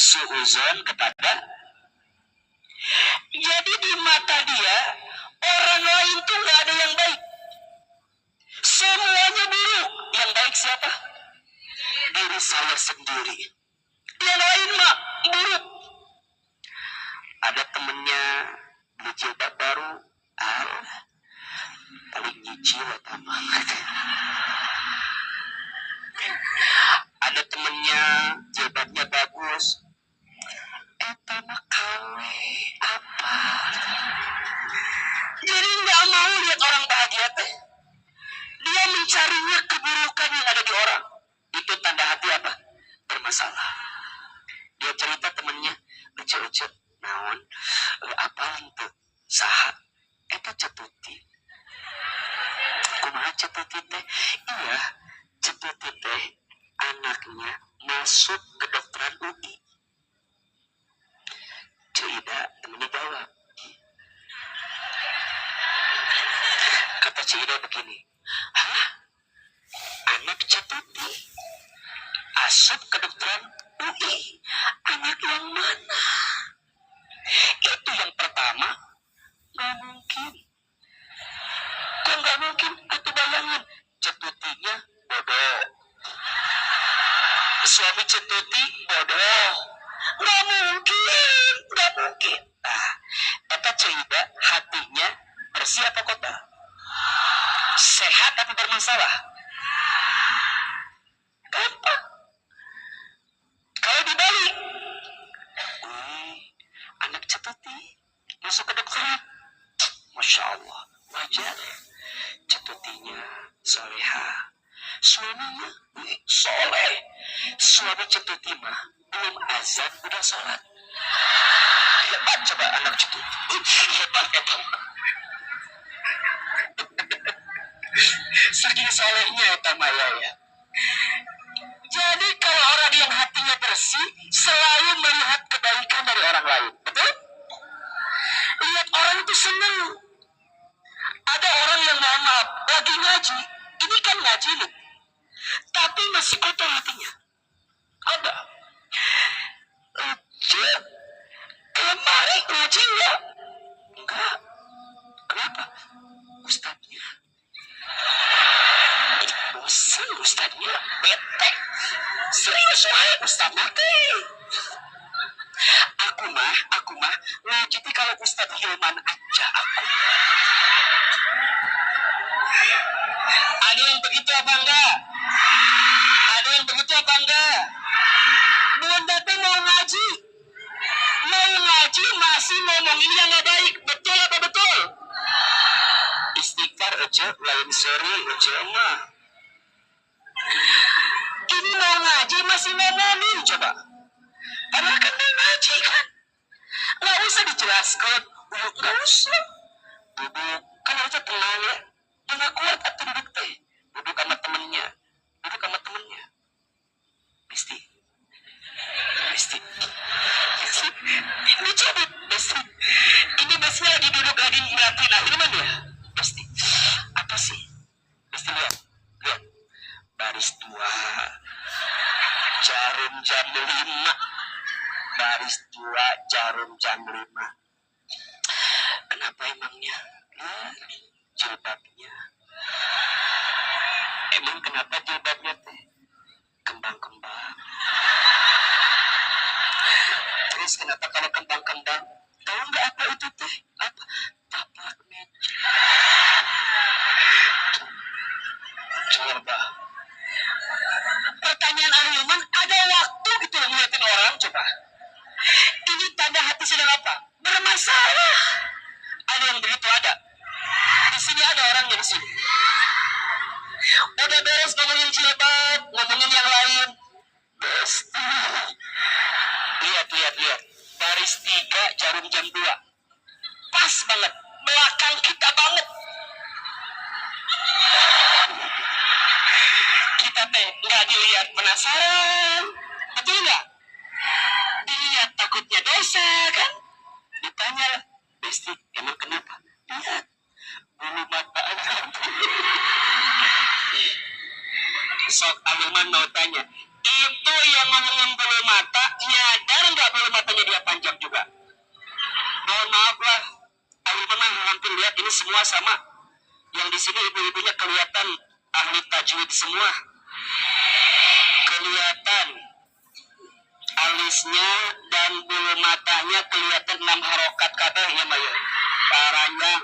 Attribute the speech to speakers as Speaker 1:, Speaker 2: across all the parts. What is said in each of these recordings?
Speaker 1: suuzon kepada. Jadi di mata dia orang lain tuh nggak ada yang baik, semuanya buruk. Yang baik siapa? Diri saya sendiri. Yang lain mah buruk. Ada temennya beli jilbab baru, paling nyicil atama. Ada temennya jilbabnya bagus, mah kawe apa? Jadi nggak mau lihat orang bahagia teh. Dia mencarinya keburukan yang ada di orang. Itu tanda hati apa? Bermasalah. Dia cerita temennya, lucu-lucu, naon, apa itu saha? Eta Cetuti. Kumaha Cetuti teh? Iya, Cetuti teh anaknya masuk kedokteran UI. Cida temennya jawab. Kata Cida begini, hah? Anak Cetuti asup kedokteran UI. Anak yang mana? Itu yang pertama. Gak mungkin. Kok gak mungkin? Itu bayangan. Cetutinya bodoh. Suami Cetuti bodoh. Gak mungkin. Gak mungkin. Nah, kata Cida hatinya bersih apa kotor? Sehat atau bermasalah? Gampang. Kalau dibalik, anak Cetuti masuk ke dokteran, Masya Allah, wajar. Cetutinya soleha, suaminya soleh. Suami Cetuti mah belum azan udah sholat. Hebat coba anak Cetuti. Hebat itu. Saking solehnya ya Tamaya ya. Jadi kalau orang yang hatinya bersih selalu melihat kebaikan dari orang lain, betul? Lihat orang itu senang. Ada orang yang mohon maaf lagi ngaji, ini kan ngaji nih, tapi masih kotor hatinya. Ada. Cik, kemarin ngaji enggak? Enggak. Kenapa? Ustadznya. Bosan ustadznya, bete. Serius wae ustadz mati. Aku mah ngaji kalau Ustadz Hilman aja aku. Ada yang begitu apa enggak? Ada yang begitu apa enggak? Bunda tuh mau ngaji masih ngomongin yang nggak baik, betul apa betul? Istighfar aja, lain seri aja mah. Ini mau ngaji masih ngomongin coba. Padahal kan dia ngaji kan. Nggak usah dijelaskan, nggak usah. Duduk, kan harusnya tenang ya. Nggak kuat atau duduk teh. Duduk sama temennya. Besti. Ini coba, Besti. Ini Besti lagi duduk lagi ngeliatin Hilman ya. Besti, apa sih? Besti lihat. Baris 2. Jarum jam 5. Baris 2 jarum jam 5. Kenapa emangnya? Jilbabnya. Emang kenapa jilbabnya teh? Kembang-kembang. Terus kenapa kalau kembang-kembang? Tahu nggak apa itu teh? Apa? Taplak meja. Coba. Pertanyaan Ahilman, ada waktu gitu ngeliatin orang coba. Ini tanda hati sedang apa? Bermasalah. Ada yang begitu ada. Di sini ada orangnya di sini. Udah beres ngomongin jilbab, ngomongin yang lain. Besti. Lihat. Baris 3 jarum jam 2. Pas banget. Belakang kita banget. Kita teh nggak dilihat penasaran. Betul nggak? Dilihat takutnya dosa kan? Ditanya, Besti, emang kenapa? Lihat. Bulu mata aja. Sok Ahilman mau tanya, itu yang ngomongin bulu mata nyadar nggak juga bulu matanya dia panjang juga. Mohon maaf lah, Ayu pernah hampir lihat ini semua sama. Yang di sini ibu-ibunya kelihatan ahli tajwid semua. Kelihatan alisnya dan bulu matanya kelihatan 6 harokat kabeh ya Maya. Paranjang.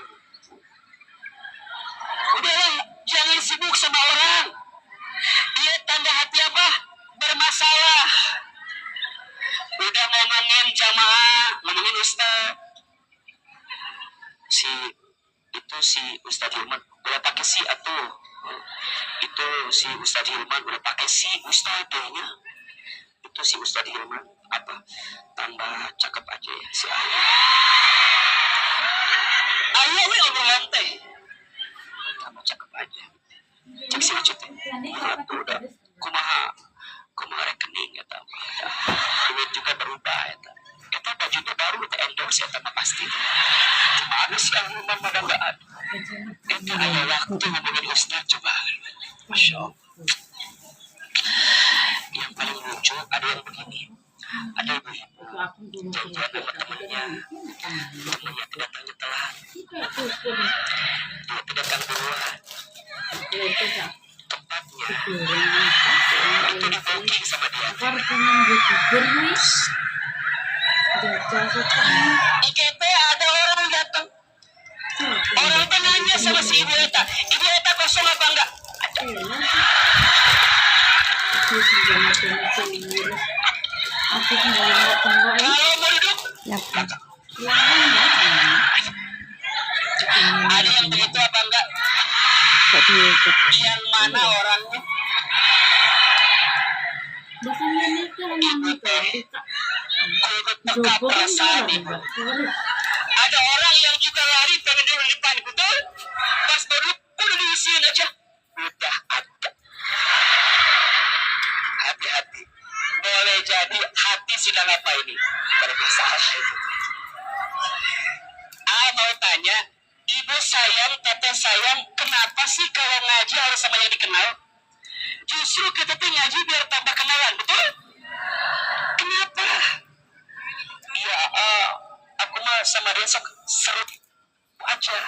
Speaker 1: Udahlah, jangan sibuk sama orang. Dia tanda hati apa? Bermasalah. Udah ngomongin jamaah, ngomongin ustaz. Si Ustadz Hilman udah pakai si atuh. Itu si Ustadz Hilman udah pakai si Ustadznya. Itu si Ustadz Hilman apa? Tambah cakep aja ya si Ayah. Ayah we obrolan teh. Tambah cakep aja. Cek si Ucut teh. Udah kumaha rekening ya tambah. Duit juga berubah ya tambah. Kita bajunya baru kita endorse ya tambah pasti. Gimana sih yang rumah pada nggak ada? Itu ada waktu ngomongin Ustaz coba. Masya Allah. Yang paling lucu ada yang begini. Ada ibu-ibu janjian sama temannya. Temannya kedatangan telat. Dia datang duluan. Tempatnya itu di booking sama dia. IKP ada orang datang. Orang itu nanya sama si Ibu Eta. Ibu Eta kosong apa enggak? Ada. Kalau mau duduk, belakang. Ada yang begitu apa enggak? Yang mana orangnya? Ibu teh peka perasaan ibu. Ada orang yang juga lari pengen duduk di depan, betul? Pas baru udah diisiin aja. Udah ada. Hati-hati. Boleh jadi hati sedang apa ini? Bermasalah itu. Mau tanya, ibu sayang, teteh sayang, kenapa sih kalau ngaji harus sama yang dikenal? Justru kita tuh ngaji biar tambah kenalan, betul? Kenapa? Ya, aku mah sama dia seru aja.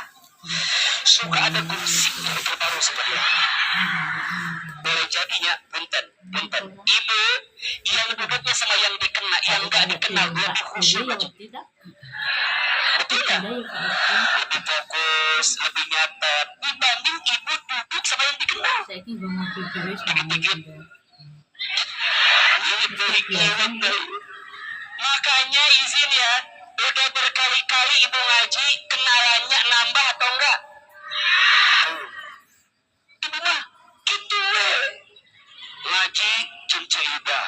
Speaker 1: Suka ada gosip yang terbaru sama dia. Boleh jadinya, punten. Ibu yang duduknya sama yang dikenal, yang gak dikenal lebih khusyuk aja. Betul gak? Lebih fokus, lebih nyata dibanding ibu duduk sama yang dikenal. Dikit-dikit. Makanya izin ya, udah berkali-kali ibu ngaji, kenalannya nambah atau enggak? Ibu mah gitu ngaji Cida,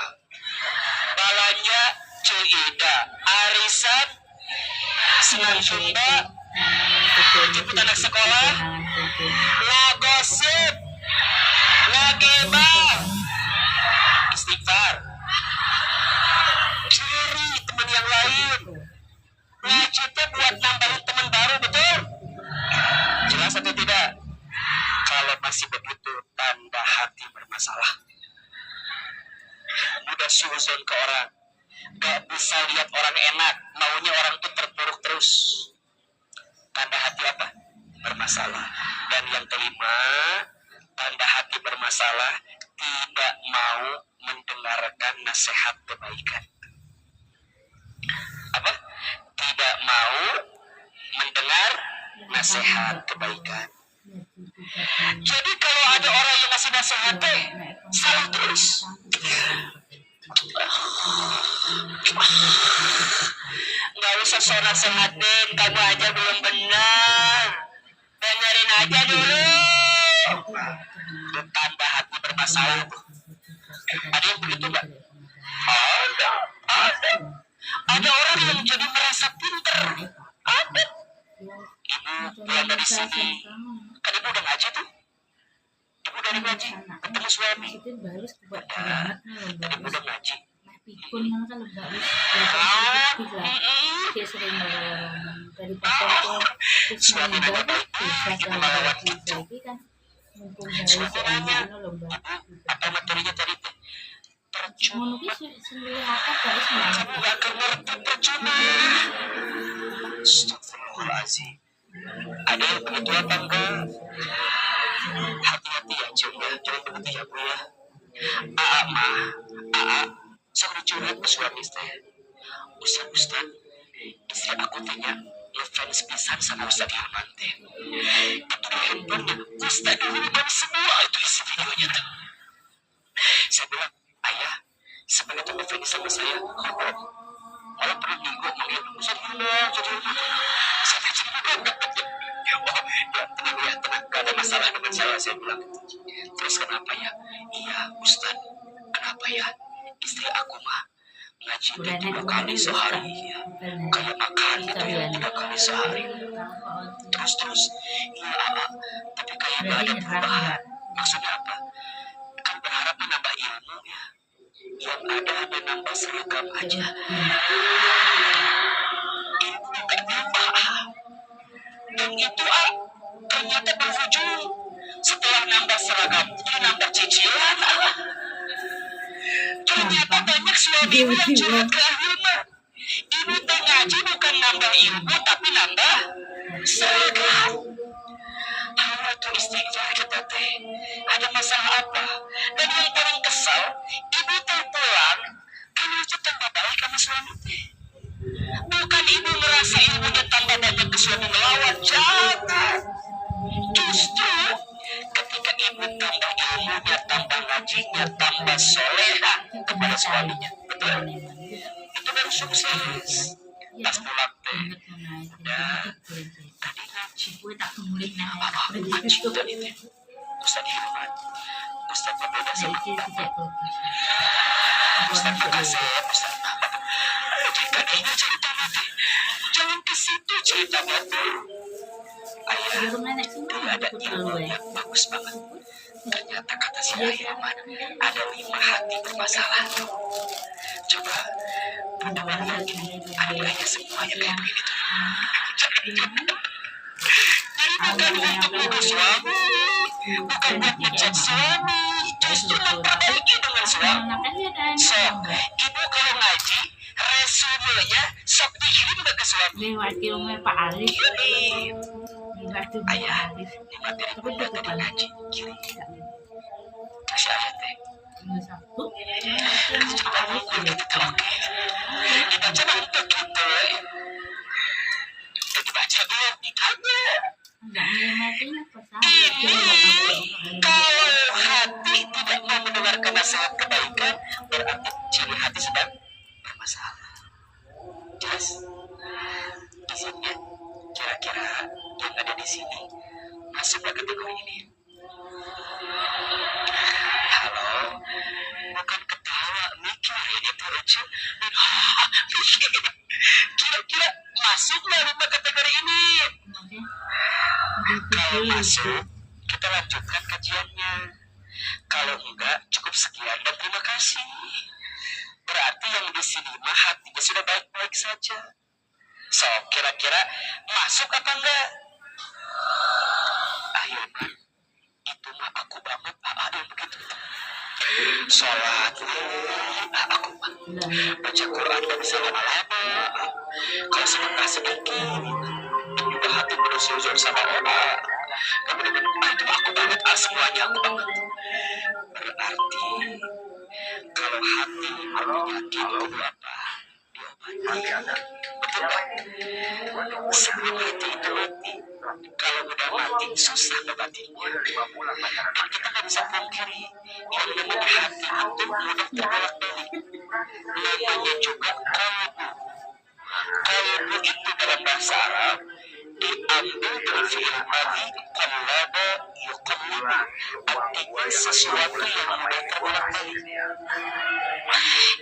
Speaker 1: balanja Cida, arisan senang Sunda, jemput anak sekolah, ngagosip, ngagibah, istighfar, curi teman yang lain. Ngaji itu buat nambahin teman baru, betul? Jelas atau tidak? Kalau masih begitu, tanda hati bermasalah. Mudah suzon ke orang, gak bisa lihat orang enak, maunya orang itu terpuruk terus. Tanda hati apa? Bermasalah. Dan yang kelima, tanda hati bermasalah, tidak mau mendengarkan nasihat kebaikan. Apa? Tidak mau mendengar nasihat kebaikan. Jadi kalau ada orang yang ngasih nasihat, salah terus. Nggak usah so nasehatin, kamu aja belum benar. Dengerin aja dulu. Tanda hati bermasalah tuh. Ada yang begitu nggak? Ada orang yang jadi merasa pinter. Ada. Ibu pulang dari sini, kan ibu udah ngaji tuh. Ibu dari ngaji, ketemu suami. Tadi ibu udah ngaji.
Speaker 2: Pikun kan lebih dia sering
Speaker 1: suami nanya baik, ibu melawat gitu.
Speaker 2: kan mumpung
Speaker 1: Suami nanya, apa materinya tadi?
Speaker 2: Ngono ki sendiri akeh gak is malah.
Speaker 1: Kamu gak akan ngerti percuma. Astagfirullahaladzim. Ada yang begitu apa enggak? Hati-hati ya Cem ya, jangan begitu ya Bu ya. Aa mah, Aa sok dicurhat ke suami saya. Ustad, istri aku tanya ngefans pisan sama Ustad Hilman teh. Itu di handphonenya Ustad Hilman semua itu isi videonya tuh. Saya bilang, ayah, sebegitu ngefans sama saya, malah perlu minggu manggil Ustad Hilman, Ustad Hilman. Saya kacau juga. Oh, ya tenang, gak ada masalah dengan saya bilang. Terus kenapa ya? Iya, Ustad, kenapa ya? Istri aku mah ngaji 3 kali sehari ya. Kayak makan gitu ya 3 kali sehari. Terus iya tapi kayak gak ada perubahan. Maksudnya apa? Kan berharap menambah ilmu ya. Yang ada hanya nambah seragam aja. Ilmu gak nambah. Dan itu ternyata berujung setelah nambah seragam jadi nambah cicilan. Ternyata banyak suami yang curhat ke Ahilman. Ibu teh ngaji bukan nambah ilmu tapi nambah seragam. Allah tuh istighfar kita teh. Ada masalah apa? Dan yang paling kesal, ibu teh pulang karena itu tambah baik sama suami teh. Bukan ibu merasa ilmunya tambah banyak ke suami melawan, jangan. Justru ketika ibu tambah ilmunya, tambah ngajinya, tambah soleha kepada suaminya, betul? Itu baru sukses. Pas pulang teh, udah tadi ngaji, ngaji tadi teh. Ustaz Hilman, Ustaznya beda sama kita. Ustaz makasih ya, Ustaz. Tadinya ceritanya teh, jangan ke situ ceritanya teh. Ayah, dulu ada ilmu yang bagus banget. Ternyata kata si Ahilman, ada 5 hati bermasalah. Coba, bunda lihat ada semuanya kayak begini tuh. Jadi bukan untuk menuduh suami, bukan buat ngecek suami, justru memperbaiki dengan suami. So, ibu kalau ngaji, resumenya sok dikirim ke suami.
Speaker 2: Lewat ilmu Pak Alif.
Speaker 1: Kirim.
Speaker 2: Lewat
Speaker 1: Ayah, di materi bunda tadi ngaji, kirim. Kasih ayah teh.
Speaker 2: Satu.
Speaker 1: Coba buku kita oke. Dibaca untuk kita. Dibaca dulu, ditanya.
Speaker 2: Enggak mati
Speaker 1: Ini kalau hati tidak mau mendengarkan nasihat kebaikan, berarti ciri hati sedang bermasalah. Jelas? Isinya kira-kira yang ada di sini masuk ke kategori ini. Halo, bukan ketawa, mikir ini tuh lucu. Kira-kira masuk nggak 5 kategori ini? Kalau masuk, kita lanjutkan kajiannya. Kalau enggak, cukup sekian dan terima kasih. Berarti yang di sini mah hatinya sudah baik-baik saja. So, kira-kira masuk apa enggak? Ahilman, itu mah aku banget, yang begitu. Sholat, aku mah. Baca Quran gak bisa lama-lama. Kalau sedekah sedikit, juga hati berusul-usul sama orang. Kemudian, itu aku banget, semuanya aku banget. Berarti, kalau hati penyakit itu apa? Diobati. Betul kan? Sebelum hati itu mati, kalau udah mati, susah obatinya. Dan kita gak bisa pungkiri, yang namanya hati itu mudah terbolak-balik. Namanya juga kalbu. Kalbu itu dalam bahasa Arab diambil dari fi'il madhi qallaba yuqallibu, artinya sesuatu yang mudah terbolak-balik.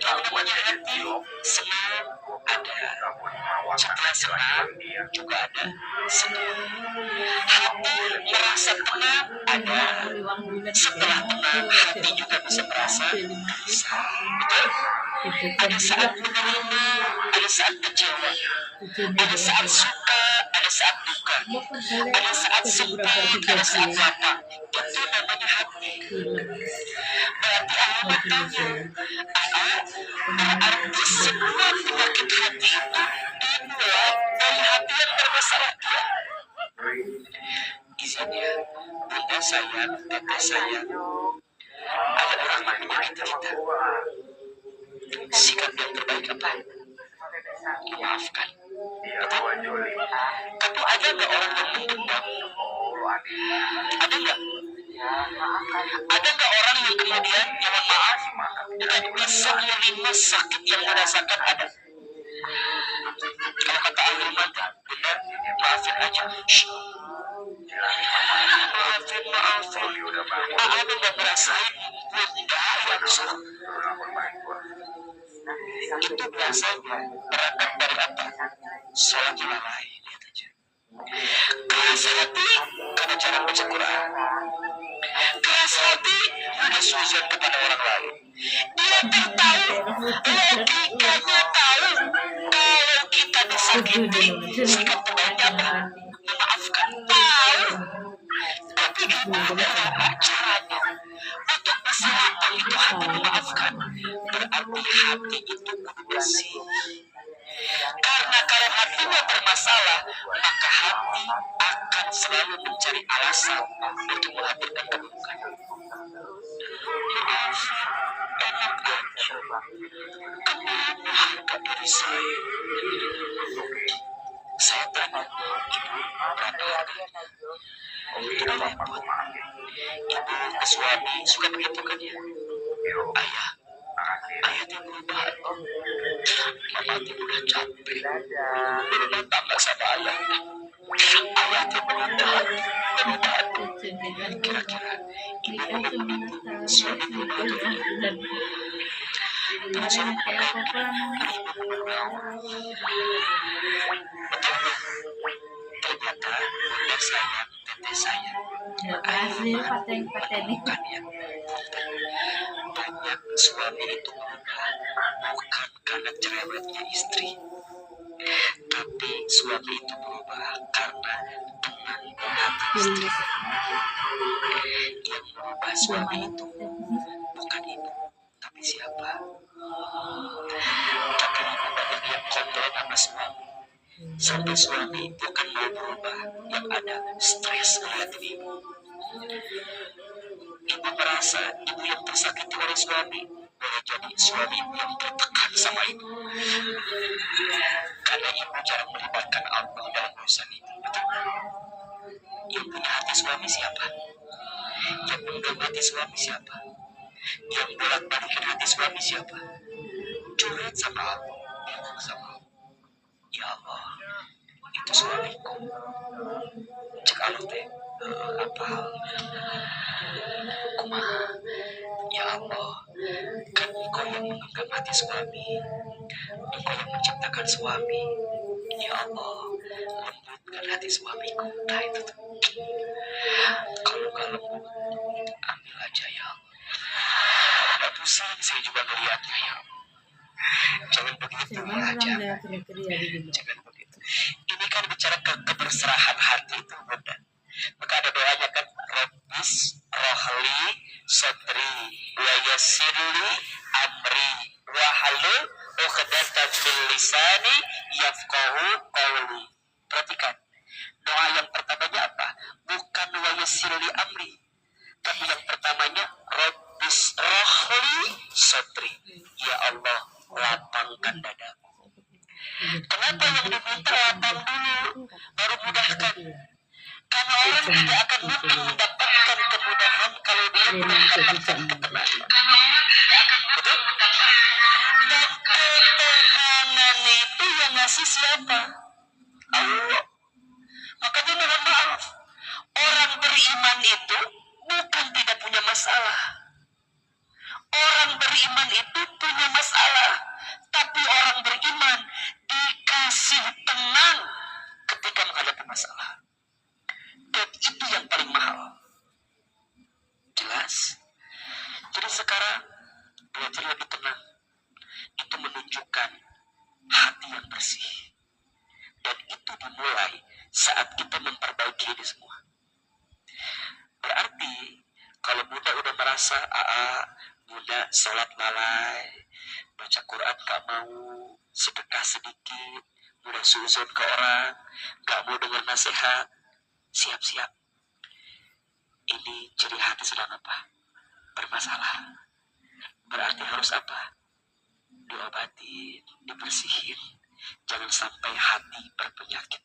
Speaker 1: Yang namanya hati senang ada, setelah senang juga ada sedih. Hati merasa tenang ada, setelah tenang hati juga bisa merasa risau. Betul? Ada saat menerima, ada saat kecewa, ada saat suka, ada saat duka, ada saat sempit, ada saat lapang. Itu namanya hati. Berarti makanya berarti semua penyakit hati itu dimulai dari hati yang bermasalah. Izinnya, bunda sayang, teteh sayang, ada orang yang menyakiti kita. Sikap yang terbaik apa? Maafkan. Tapi ada nggak orang yang mendendam? Ada nggak? Ada nggak orang yang kemudian mohon maaf nggak bisa menerima sakit yang dirasakan? Ada. Kalau kata Ahilman, benar, maafin aja. Maafin. Aku nggak ngerasain bunda yang salah. Itu biasanya berangkat dari apa? Sholat lalai. Lihat aja. Keras hati karena cara baca Quran. Keras hati ada suzon kepada orang lain. Dia tahu, logikanya tahu kalau kita disakiti, sikap terbaiknya apa? Memaafkan. Tahu. Tapi gimana caranya untuk bisa lapang itu hati memaafkan? Berarti hati itu kudu bersih. Karena kalau hatinya bermasalah, maka hati akan selalu mencari alasan untuk menghadirkan keburukan. Maaf, enak aja. Kenapa harga diri saya? Saya tanya, ibu berapa harganya? Tidak repot. Ibu ke suami suka begitu kan ya? Ayah yang berubah. Mama tuh udah capek. Berumah tangga sama ayah. Ayah tuh berubah. Kira-kira ibu begitu suami berubah. Suami ternyata bunda sayang, teteh sayang.
Speaker 2: Asli paten ini.
Speaker 1: Bukan ya. Banyak suami itu berubah bukan karena cerewetnya istri, tapi suami itu berubah karena tenang hati istri. Yang merubah suami itu bukan ibu, tapi siapa? Tapi ibu banyak yang komplain sama suami. Sampai suami bukan mau berubah, yang ada stres ngeliatin ibu. Ibu merasa ibu yang tersakiti oleh suami, boleh jadi suami ibu yang tertekan sama ibu. Karena ibu jarang melibatkan Allah dalam urusan itu. Yang punya hati suami siapa? Yang menggenggam hati suami siapa? Yang bolak-balikin hati suami siapa? Curhat sama Allah, bilang sama Allah, ya Allah, itu suamiku. Cek Allah teh apa? Kumaha? Ya Allah, kan Engkau yang menggenggam hati suami, Engkau yang menciptakan suami. Ya Allah, lembutkan hati suamiku. Nah itu tuh. Kalau nggak lembut, ambil aja ya Allah. Nggak pusing saya juga ngeliatnya ya. Jangan begitu aja. Jangan begitu. Ini kan bicara keberserahan hati itu, Bunda. Maka ada doanya kan, Rabbis rohli sodri wa yassirli amri wa halul uqdatan min lisani yafqahu qawli. Perhatikan, doa yang pertamanya apa? Bukan wa yassirli amri, tapi yang pertamanya Rabbis rohli sodri, ya Allah lapangkan dadaku. Kenapa yang diminta lapang dulu baru mudahkan? Karena orang tidak akan mungkin mendapatkan kemudahan kalau dia belum mendapatkan ketenangan. Betul? Dan ketenangan itu yang ngasih siapa? Allah. Makanya mohon maaf, orang beriman itu bukan tidak punya masalah. Orang beriman itu punya masalah, tapi orang beriman dikasih tenang ketika menghadapi masalah. Dan itu yang paling mahal. Jelas? Jadi sekarang belajar lebih tenang. Itu menunjukkan hati yang bersih. Dan itu dimulai saat kita memperbaiki ini semua. Berarti kalau Bunda udah merasa Bunda sholat lalai, baca Quran gak mau, sedekah sedikit, mudah suzon ke orang, gak mau dengar nasihat. Siap-siap. Ini ciri hati sedang apa? Bermasalah. Berarti harus apa? Diobatin, dibersihin. Jangan sampai hati berpenyakit.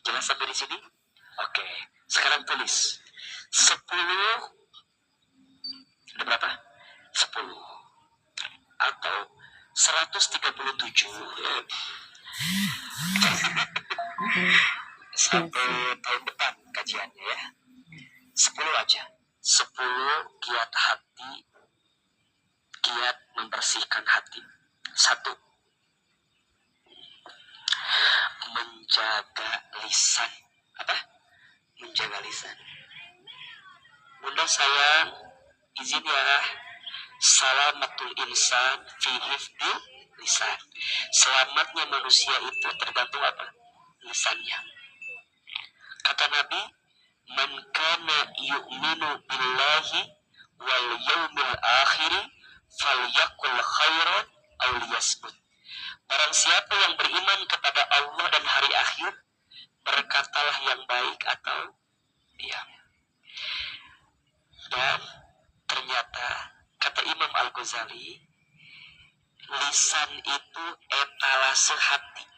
Speaker 1: Jelas sampai di sini? Oke, sekarang tulis 10. Ada berapa? 10 atau 137 sampai tahun depan kajiannya ya. 10 aja. 10 kiat hati, kiat membersihkan hati. 1. Menjaga lisan. Apa? Menjaga lisan. Bunda sayang, izin ya. Salamatul insan fi hifdi lisan. Selamatnya manusia itu tergantung apa? Lisannya. Kata Nabi, man kana yu'minu billahi wal yaumil akhir falyakul khairan aw liyasmut. Barang siapa yang beriman kepada Allah dan hari akhir, berkatalah yang baik atau diam. Dan ternyata kata Imam Al-Ghazali, lisan itu etalase hati.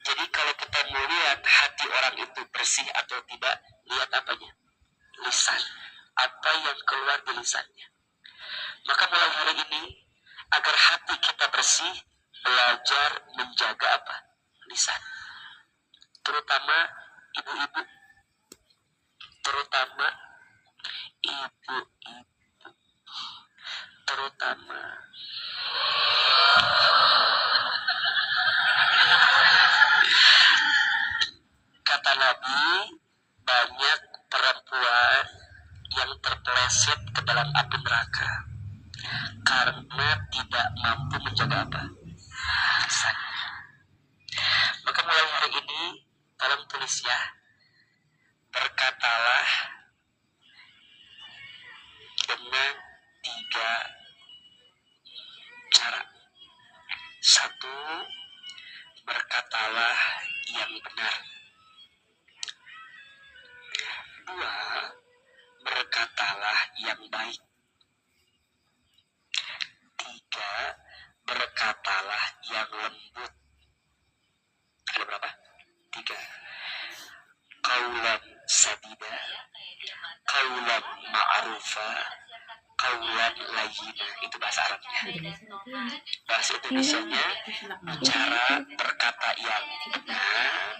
Speaker 1: Jadi kalau kita mau lihat hati orang itu bersih atau tidak, lihat apanya? Lisan. Apa yang keluar di lisannya. Maka mulai hari ini, agar hati kita bersih, belajar menjaga apa? Lisan. Terutama ibu-ibu. Terutama ibu-ibu. Terutama kata Nabi, banyak perempuan yang terpeleset ke dalam api neraka karena tidak mampu menjaga apa? Lisan. Maka mulai hari ini tolong tulis ya, berkatalah dengan 3 cara. 1, berkatalah yang benar. 2, berkatalah yang baik. 3, berkatalah yang lembut. Ada berapa? 3. Qaulan sadida, qaulan ma'rufa, qaulan layyina. Itu bahasa Arabnya. Bahasa Indonesianya, cara berkata yang benar,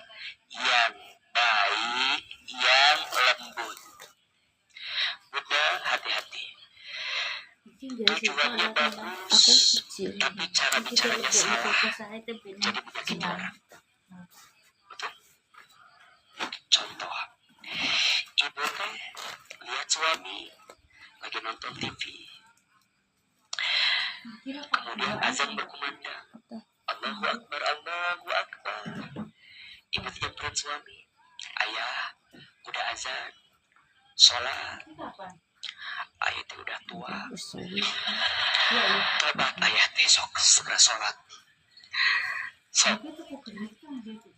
Speaker 1: yang baik, yang lembut. Bunda, hati-hati. Tujuannya bagus, tapi cara bicaranya salah, jadi menyakiti orang. Betul? Contoh, ibu teh lihat suami lagi nonton TV, kemudian azan berkumandang, Allahu Akbar, Allahu Akbar. Ibu nyamperin suami, ayah udah azan, sholat. Ayah teh udah tua, tobat ayah teh sok segera sholat.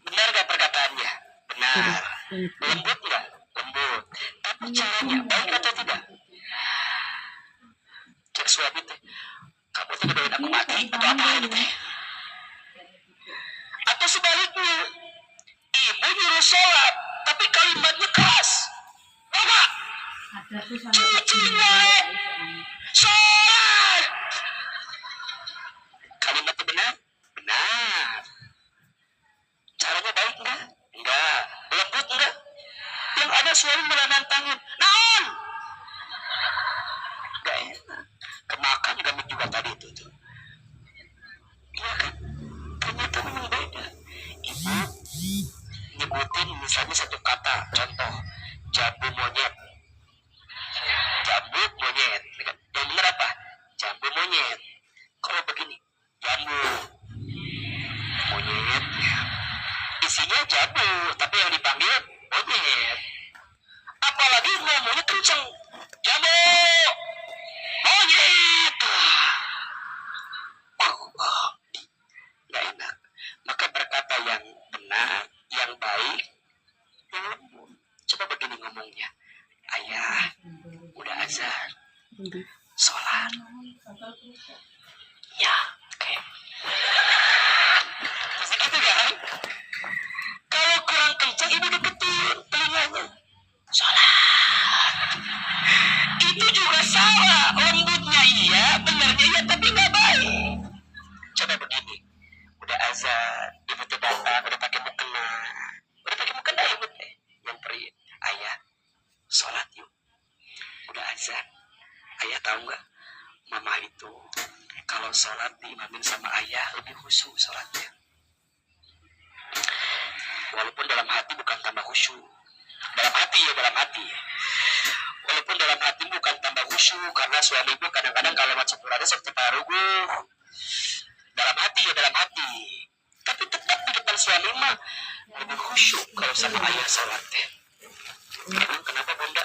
Speaker 1: Benar gak perkataannya? Benar. Lembut gak? Lembut. Tapi caranya baik atau tidak? Cek suami teh, kamu teh ngedoain aku mati atau apa ini teh? Atau sebaliknya, ibu nyuruh sholat tapi kalimatnya keras. Lama. Sholat. Kalimatnya benar? Benar. Caranya baik enggak? Enggak. Lembut enggak? Yang ada suami menahan tangan. Naon? Enggak enak. Kemakan gamit juga tadi itu tuh. Iya kan? Ternyata memang beda. Ibu nyebutin misalnya satu kata, contoh jambu monyet. Jambu monyet. Yang benar apa? Jambu monyet. Kalau begini, jambu monyet. Isinya jambu, tapi yang dipanggil monyet. Apalagi ngomongnya kenceng. Jambu monyet. Nggak enak. Maka berkata yang benar, yang baik, yang lembut. Coba begini ngomongnya. Ayah, udah azan. Sholat. Ya, oke. Masih gitu kan? Kalau kurang kencang, ibu deketin telinganya. Sholat. Itu juga salah. Lembutnya iya, benernya iya, tapi nggak baik. Coba begini. Udah azan, ibu tuh datang, udah pakai mukena. Udah pakai mukena ibu teh. Nyamperin. Ayah, sholat yuk. Udah azan. Ayah tahu nggak? Mama itu kalau sholat diimamin sama ayah lebih khusyuk sholatnya. Walaupun dalam hati bukan tambah khusyuk. Dalam hati ya, dalam hati. Walaupun dalam hati bukan tambah khusyuk karena suami ibu kadang-kadang kalau macam kurangnya seperti parugu. Dalam hati ya, dalam hati. Tapi tetap di depan suami mah lebih khusyuk kalau sama ayah sholat teh. Emang kenapa bunda?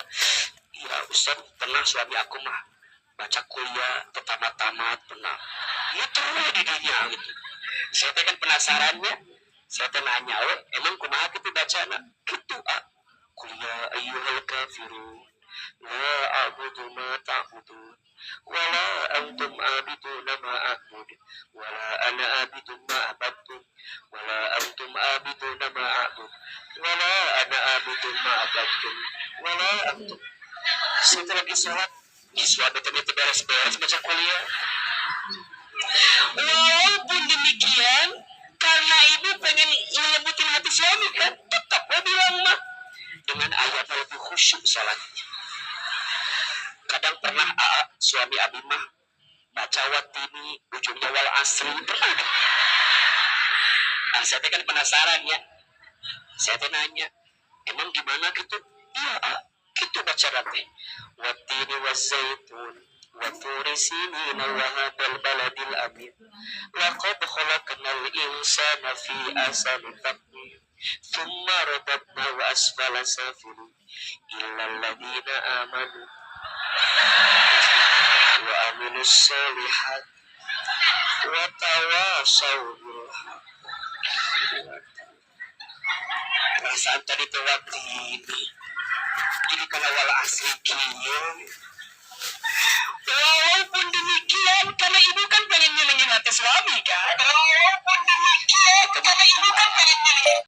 Speaker 1: Ya Ustaz, pernah suami aku mah baca kuliah tamat-tamat pernah. Ya terus di dunia gitu. Saya teh kan penasarannya. Saya teh nanya, emang kumaha gitu bacana? Gitu kuliah ayyuhal kafirun. La a'budu ma ta'budun. Wala antum abiduna ma a'bud. Wala ana abidun ma abadtum. Wala antum abiduna ma a'bud. Wala ana abidun ma abadtum. Wala antum. Setelah sholat, suami itu beres-beres baca kuliah. Walaupun demikian, karena ibu pengen ngelembutin hati suami kan, tetap bilang mah dengan ayat lebih khusyuk sholatnya. Kadang pernah suami abi mah baca watini ujungnya wal asri pernah. Saya kan penasaran ya. Saya nanya, emang gimana gitu? Iya, gitu baca nanti. Watini wazaitun wa turi sinina wa hadzal baladil amin. Laqad khalaqnal insana fi ahsani taqwim. Thumma radadnahu asfala safilin. Illa alladhina amanu wa amilus solihat wa tawasaw bil haqq. Perasaan tadi tuh watini. Jadi kalau wal asri kieu. Walaupun demikian, karena ibu kan pengen nyenengin hati suami kan. Walaupun demikian, karena ibu kan pengen nyenengin